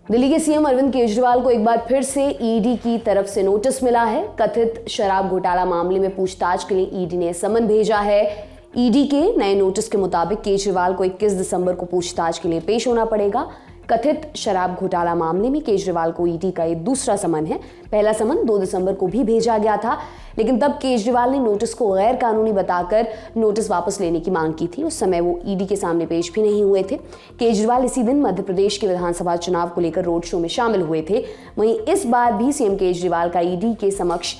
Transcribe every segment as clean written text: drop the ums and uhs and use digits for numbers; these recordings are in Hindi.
दिल्ली के सीएम अरविंद केजरीवाल को एक बार फिर से ईडी की तरफ से नोटिस मिला है। कथित शराब घोटाला मामले में पूछताछ के लिए ईडी ने समन भेजा है। ईडी के नए नोटिस के मुताबिक केजरीवाल को 21 दिसंबर को पूछताछ के लिए पेश होना पड़ेगा। कथित शराब घोटाला मामले में केजरीवाल को ईडी का ये दूसरा समन है। पहला समन 2 दिसंबर को भी भेजा गया था, लेकिन तब केजरीवाल ने नोटिस को गैर कानूनी बताकर नोटिस वापस लेने की मांग की थी। उस समय वो ईडी के सामने पेश भी नहीं हुए थे। केजरीवाल इसी दिन मध्य प्रदेश के विधानसभा चुनाव को लेकर रोड शो में शामिल हुए थे। वहीं इस बार भी सीएम केजरीवाल का ईडी के समक्ष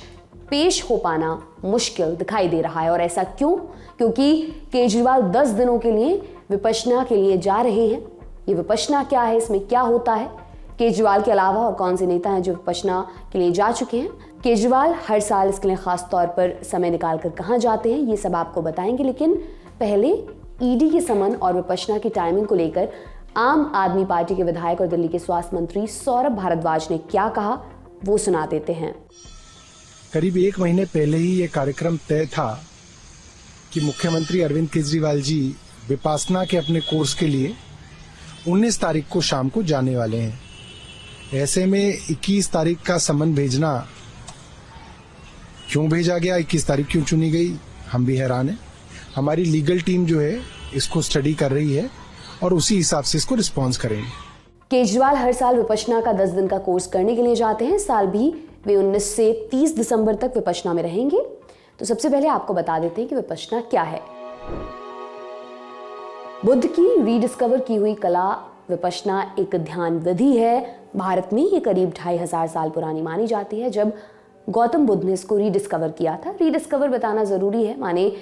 पेश हो पाना मुश्किल दिखाई दे रहा है। और ऐसा क्यों? क्योंकि केजरीवाल 10 दिनों के लिए विपश्यना के लिए जा रहे हैं। ये विपश्यना क्या है, इसमें क्या होता है? केजरीवाल के अलावा और कौन से नेता हैं जो विपश्यना के लिए जा चुके हैं? केजरीवाल हर साल इसके लिए खास तौर पर समय निकालकर कहां जाते हैं, ये सब आपको बताएंगे। लेकिन पहले ईडी के समन और विपश्यना की टाइमिंग को लेकर आम आदमी पार्टी के विधायक और दिल्ली के स्वास्थ्य मंत्री सौरभ भारद्वाज ने क्या कहा, वो सुना देते हैं। करीब 1 महीने पहले ही ये कार्यक्रम तय था कि मुख्यमंत्री अरविंद केजरीवाल जी विपासना के अपने कोर्स के लिए 19 तारीख को शाम को जाने वाले हैं। ऐसे में 21 तारीख का समन भेजना क्यों भेजा गया, 21 तारीख क्यों चुनी गई, हम भी हैरान हैं। हमारी लीगल टीम जो है इसको स्टडी कर रही है और उसी हिसाब से इसको रिस्पॉन्स करेंगे। केजरीवाल हर साल विपश्यना का 10 दिन का कोर्स करने के लिए जाते हैं। साल भी वे 19 से 30 दिसंबर तक विपश्यना में रहेंगे। तो सबसे पहले आपको बता देते हैं कि विपश्यना क्या है। बुद्ध की रीडिस्कवर की हुई कला विपश्यना एक ध्यान विधि है। भारत में ये करीब 2500 साल पुरानी मानी जाती है। जब गौतम बुद्ध ने इसको रीडिस्कवर किया था, रीडिस्कवर बताना जरूरी है, माने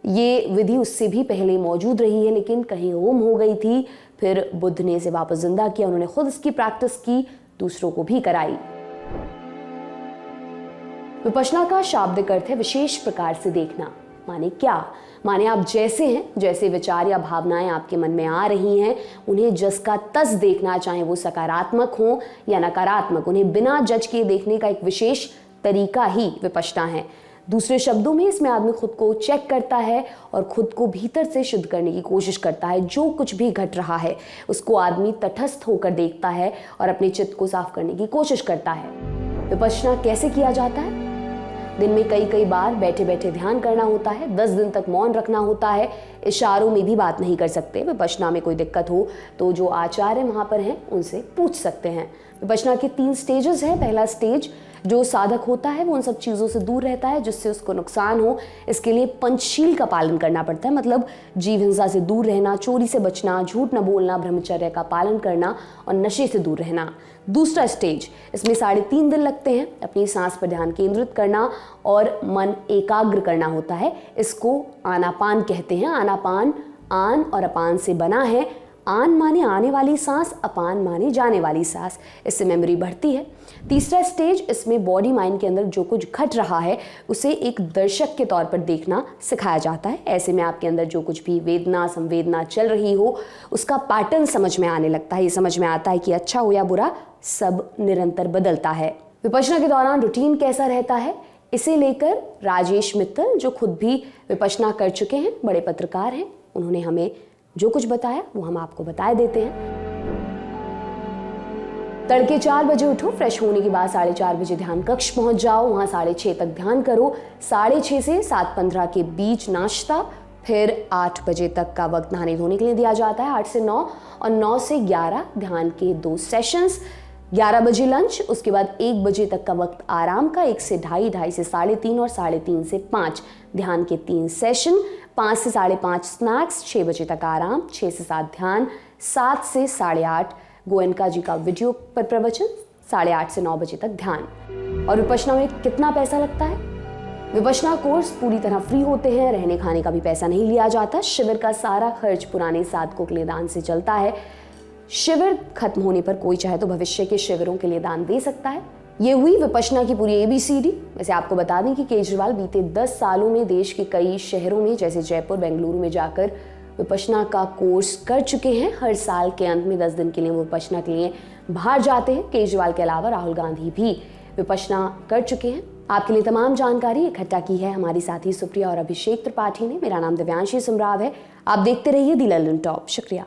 ये विधि उससे भी पहले मौजूद रही है, लेकिन कहीं गुम हो गई थी। फिर बुद्ध ने इसे वापस जिंदा किया। उन्होंने खुद इसकी प्रैक्टिस की, दूसरों को भी कराई। विपश्यना का शाब्दिक अर्थ है विशेष प्रकार से देखना। माने क्या? माने आप जैसे हैं, जैसे विचार या भावनाएं आपके मन में आ रही हैं, उन्हें जस का तस देखना, चाहे वो सकारात्मक हो या नकारात्मक, उन्हें बिना जज किए देखने का एक विशेष तरीका ही विपश्यना है। दूसरे शब्दों में इसमें आदमी खुद को चेक करता है और खुद को भीतर से शुद्ध करने की कोशिश करता है। जो कुछ भी घट रहा है उसको आदमी तटस्थ होकर देखता है और अपने चित्त को साफ करने की कोशिश करता है। विपश्यना कैसे किया जाता है? दिन में कई बार बैठे बैठे ध्यान करना होता है। 10 दिन तक मौन रखना होता है। इशारों में भी बात नहीं कर सकते। विपश्यना में कोई दिक्कत हो तो जो आचार्य वहां पर हैं उनसे पूछ सकते हैं। विपश्यना के 3 स्टेजेस हैं। पहला स्टेज, जो साधक होता है वो उन सब चीज़ों से दूर रहता है जिससे उसको नुकसान हो। इसके लिए पंचशील का पालन करना पड़ता है, मतलब जीव हिंसा से दूर रहना, चोरी से बचना, झूठ न बोलना, ब्रह्मचर्य का पालन करना और नशे से दूर रहना। दूसरा स्टेज, इसमें 3.5 दिन लगते हैं। अपनी सांस पर ध्यान केंद्रित करना और मन एकाग्र करना होता है। इसको आनापान कहते हैं। आनापान आन और अपान से बना है। आन माने आने वाली सांस, अपान माने जाने वाली सांस। इससे मेमोरी बढ़ती है। तीसरा स्टेज, इसमें बॉडी माइंड के अंदर जो कुछ घट रहा है उसे एक दर्शक के तौर पर देखना सिखाया जाता है। ऐसे में आपके अंदर जो कुछ भी वेदना संवेदना चल रही हो उसका पैटर्न समझ में आने लगता है। ये समझ में आता है कि अच्छा हो या बुरा, सब निरंतर बदलता है। विपश्यना के दौरान रूटीन कैसा रहता है, इसे लेकर राजेश मित्तल, जो खुद भी विपश्यना कर चुके हैं, बड़े पत्रकार हैं, उन्होंने हमें जो कुछ बताया वो हम आपको बता देते हैं। तड़के 4 बजे उठो। फ्रेश होने के बाद 4:30 बजे ध्यान कक्ष पहुंच जाओ। वहां 6:30 तक ध्यान करो। 6:30 से 7:15 के बीच नाश्ता, फिर 8 बजे तक का वक्त नहाने धोने के लिए दिया जाता है। 8 से 9 और 9 से 11 ध्यान के 2 सेशंस। 11 बजे लंच, उसके बाद 1 बजे तक का वक्त आराम का। 1 से 2:30, 2:30 से 3:30 और 3:30 से 5 ध्यान के 3 सेशन। 5 से 5:30 स्नैक्स। 6 बजे तक आराम। 6 से 7 ध्यान। 7 से 8:30 गोयनका जी का वीडियो पर प्रवचन। 8:30 से 9 बजे तक ध्यान। और विपश्यना में कितना पैसा लगता है? विपश्यना कोर्स पूरी तरह फ्री होते हैं। रहने खाने का भी पैसा नहीं लिया जाता। शिविर का सारा खर्च पुराने साधकों के लिए दान से चलता है। शिविर खत्म होने पर कोई चाहे तो भविष्य के शिविरों के लिए दान दे सकता है। ये हुई विपश्यना की पूरी ABCD। वैसे आपको बता दें कि केजरीवाल बीते 10 सालों में देश के कई शहरों में जैसे जयपुर, बेंगलुरु में जाकर विपश्यना का कोर्स कर चुके हैं। हर साल के अंत में 10 दिन के लिए वो विपश्यना के लिए बाहर जाते हैं। केजरीवाल के अलावा राहुल गांधी भी विपश्यना कर चुके हैं। आपके लिए तमाम जानकारी इकट्ठा की है हमारी साथी सुप्रिया और अभिषेक त्रिपाठी ने। मेरा नाम दिव्यांशी सुमराव है। आप देखते रहिए दी लल्लन टॉप। शुक्रिया।